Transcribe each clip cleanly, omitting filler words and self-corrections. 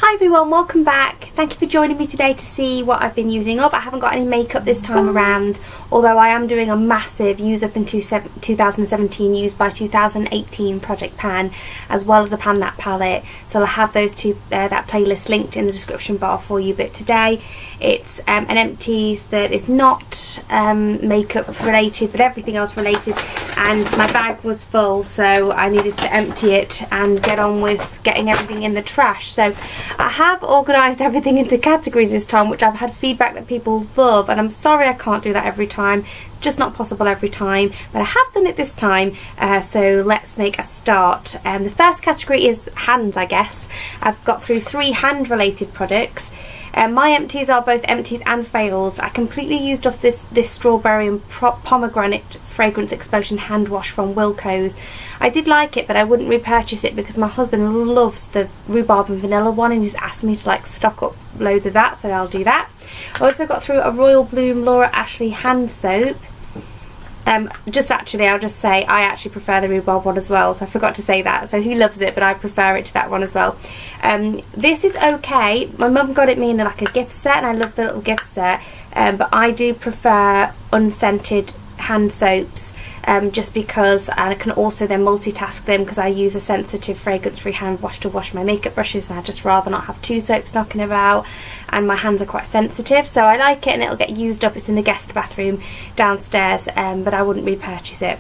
Hi everyone, welcome back. Thank you for joining me today to see what I've been using up. I haven't got any makeup this time around, although I am doing a massive use up in 2017, used by 2018 project pan, as well as a pan that palette. So I'll have those two, that playlist linked in the description bar for you. But today it's an Empties that is not makeup related, but everything else related. And my bag was full, so I needed to empty it and get on with getting everything in the trash. So I have organised everything into categories this time, which I've had feedback that people love, and I'm sorry I can't do that every time. It's just not possible every time, but I have done it this time, so let's make a start. The first category is hands, I guess. I've got through 3 hand related products. My empties are both empties and fails. I completely used off this strawberry and pomegranate fragrance explosion hand wash from Wilco's. I did like it, but I wouldn't repurchase it because my husband loves the rhubarb and vanilla one, and he's asked me to like stock up loads of that, so I'll do that. I also got through a Royal Bloom Laura Ashley hand soap. I'll just say I actually prefer the rhubarb one as well, so I forgot to say that. So he loves it, but I prefer it to that one as well. This is okay. My mum got it me in like a gift set, and I love the little gift set, but I do prefer unscented hand soaps, just because I can also then multitask them, because I use a sensitive fragrance-free hand wash to wash my makeup brushes, and I'd just rather not have 2 soaps knocking about, and my hands are quite sensitive, so I like it, and it'll get used up. It's in the guest bathroom downstairs, but I wouldn't repurchase it.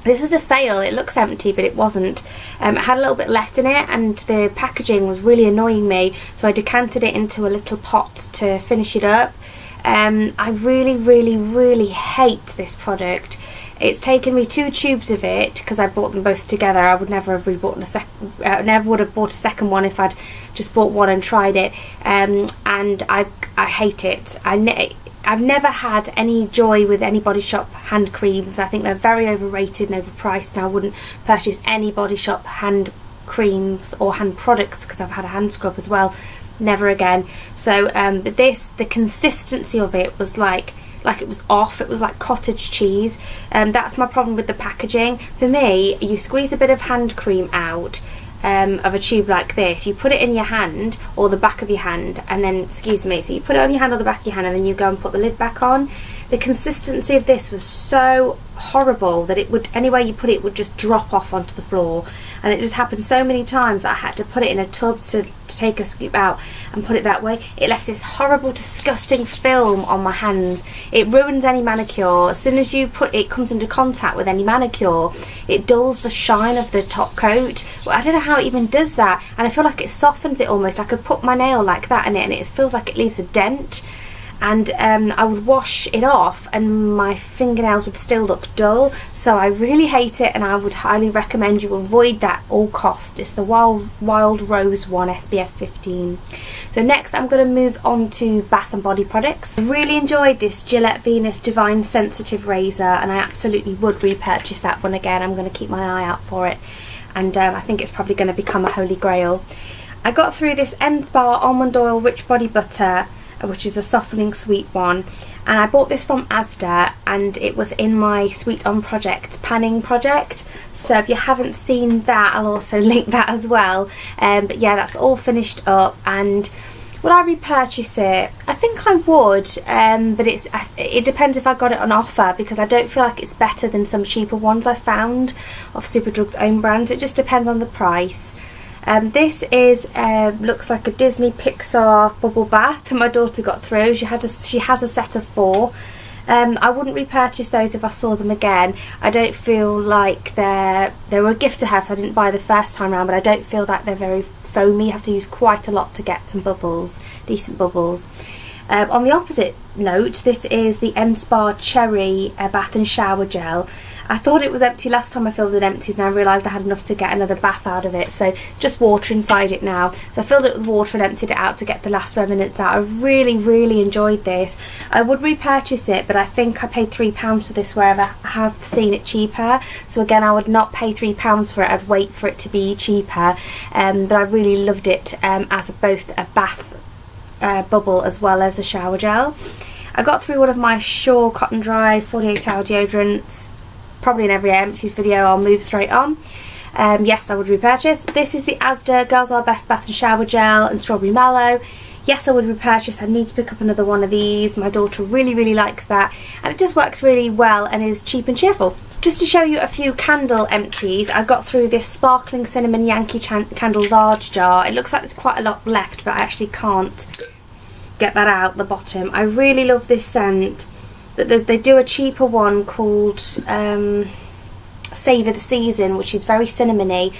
This was a fail. It looks empty, but it wasn't. It had a little bit left in it, and the packaging was really annoying me, so I decanted it into a little pot to finish it up. I really hate this product. It's taken me 2 tubes of it because I bought them both together. I would never have rebought never would have bought a second one if I'd just bought one and tried it. And I hate it. I've never had any joy with any Body Shop hand creams. I think they're very overrated and overpriced, and I wouldn't purchase any Body Shop hand creams or hand products because I've had a hand scrub as well. Never again. So but the consistency of it was like it was off. It was like cottage cheese. That's my problem with the packaging. For me, you squeeze a bit of hand cream out of a tube like this, you put it in your hand or the back of your hand, and then, so you put it on your hand or the back of your hand, and then you go and put the lid back on. The consistency of this was so horrible that it would, anywhere you put it, would just drop off onto the floor, and it just happened so many times that I had to put it in a tub to take a scoop out and put it that way. It left this horrible, disgusting film on my hands. It ruins any manicure. As soon as you put it comes into contact with any manicure, it dulls the shine of the top coat. Well, I don't know how it even does that, and I feel like it softens it almost. I could put my nail like that in it, and it feels like it leaves a dent. And I would wash it off and my fingernails would still look dull, so I really hate it, and I would highly recommend you avoid that at all costs. It's the Wild Rose one, SPF 15. So next I'm going to move on to bath and body products. I really enjoyed this Gillette Venus Divine Sensitive Razor, and I absolutely would repurchase that one again. I'm going to keep my eye out for it, and I think it's probably going to become a holy grail. I got through this nspa Almond Oil Rich Body Butter, which is a softening sweet one, and I bought this from ASDA, and it was in my Sweet On Project panning project, so if you haven't seen that, I'll also link that as well. But yeah, that's all finished up. And would I repurchase it? I think I would, but it depends if I got it on offer, because I don't feel like it's better than some cheaper ones I found of Superdrug's own brands. It just depends on the price. This is looks like a Disney Pixar bubble bath that my daughter got through. She has a set of 4. I wouldn't repurchase those if I saw them again. I don't feel like they were a gift to her, so I didn't buy the first time around, but I don't feel that they're very foamy. You have to use quite a lot to get some bubbles, decent bubbles. On the opposite note, this is the nspa Cherry Bath and Shower Gel. I thought it was empty last time I filled it empties, and I realised I had enough to get another bath out of it, so just water inside it now. So I filled it with water and emptied it out to get the last remnants out. I really enjoyed this. I would repurchase it, but I think I paid £3 for this wherever I have seen it cheaper. So again, I would not pay £3 for it. I'd wait for it to be cheaper. But I really loved it as both a bath bubble as well as a shower gel. I got through one of my Sure Cotton Dry 48 hour deodorants. Probably in every empties video I'll move straight on. Yes, I would repurchase. This is the ASDA Girls Are Best Bath and Shower Gel and Strawberry Mallow. Yes, I would repurchase. I need to pick up another one of these. My daughter really likes that, and it just works really well and is cheap and cheerful. Just to show you a few candle empties, I got through this Sparkling Cinnamon Yankee candle large jar. It looks like there's quite a lot left, but I actually can't get that out the bottom. I really love this scent, but they do a cheaper one called Savour the Season, which is very cinnamony,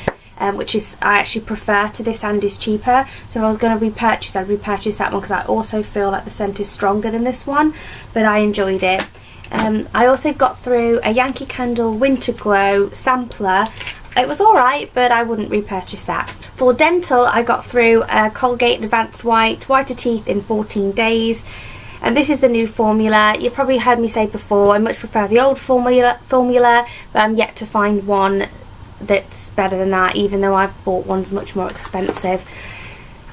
which is I actually prefer to this and is cheaper. So if I was going to repurchase, I'd repurchase that one because I also feel like the scent is stronger than this one, but I enjoyed it. I also got through a Yankee Candle Winter Glow sampler. It was alright, but I wouldn't repurchase that. For dental, I got through a Colgate Advanced White, whiter teeth in 14 days. And this is the new formula. You've probably heard me say before, I much prefer the old formula, but I'm yet to find one that's better than that, even though I've bought ones much more expensive.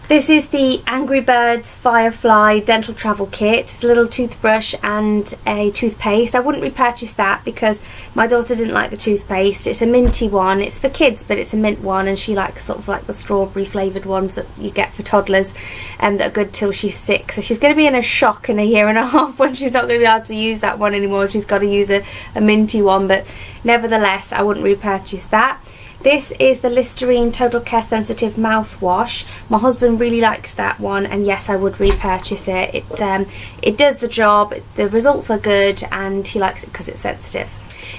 This is the Angry Birds Firefly Dental Travel Kit. It's a little toothbrush and a toothpaste. I wouldn't repurchase that because my daughter didn't like the toothpaste. It's a minty one. It's for kids, but it's a mint one, and she likes sort of like the strawberry flavoured ones that you get for toddlers, and that are good till she's 6. So she's going to be in a shock in a year and a half when she's not going to be able to use that one anymore. She's got to use a minty one, but nevertheless, I wouldn't repurchase that. This is the Listerine Total Care Sensitive mouthwash. My husband really likes that one, and yes, I would repurchase it. It does the job, the results are good, and he likes it because it's sensitive.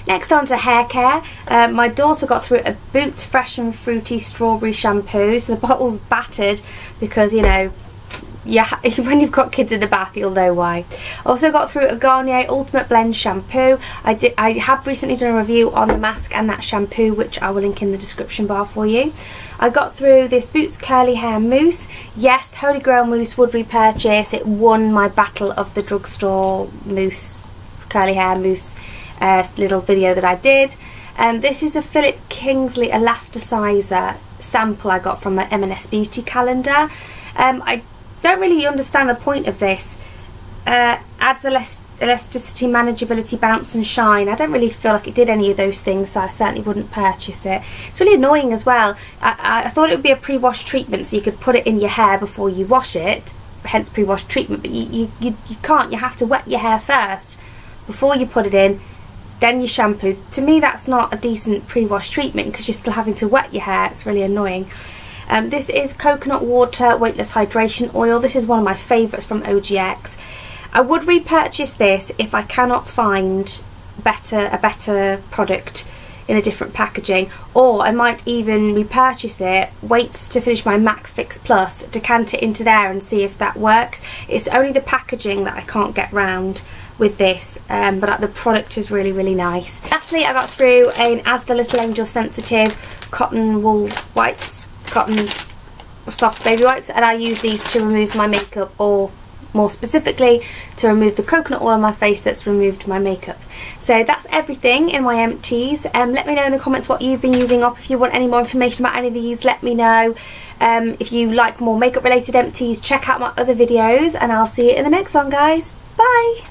Next on to hair care. My daughter got through a Boots Fresh and Fruity Strawberry Shampoo. So the bottle's battered because, you know, yeah, when you've got kids in the bath, you'll know why. Also got through a Garnier Ultimate Blend shampoo. I have recently done a review on the mask and that shampoo, which I will link in the description bar for you. I got through this Boots Curly Hair Mousse. Yes, Holy Grail Mousse would repurchase. It won my battle of the drugstore mousse, curly hair mousse little video that I did. This is a Philip Kingsley Elasticizer sample I got from my M&S Beauty calendar. I don't really understand the point of this. Adds elasticity, manageability, bounce and shine. I don't really feel like it did any of those things, so I certainly wouldn't purchase it. It's really annoying as well. I thought it would be a pre-wash treatment, so you could put it in your hair before you wash it, hence pre-wash treatment, but you can't. You have to wet your hair first before you put it in, then you shampoo. To me, that's not a decent pre-wash treatment because you're still having to wet your hair. It's really annoying. This is coconut water weightless hydration oil. This is one of my favourites from OGX. I would repurchase this if I cannot find a better product in a different packaging, or I might even repurchase it, wait to finish my MAC Fix Plus, decant it into there and see if that works. It's only the packaging that I can't get round with this, but the product is really nice. Lastly, I got through an ASDA Little Angels Sensitive cotton wool wipes, cotton soft baby wipes, and I use these to remove my makeup, or more specifically to remove the coconut oil on my face that's removed my makeup. So that's everything in my empties. Let me know in the comments what you've been using up. If you want any more information about any of these, let me know. If you like more makeup related empties, check out my other videos, and I'll see you in the next one, guys. Bye.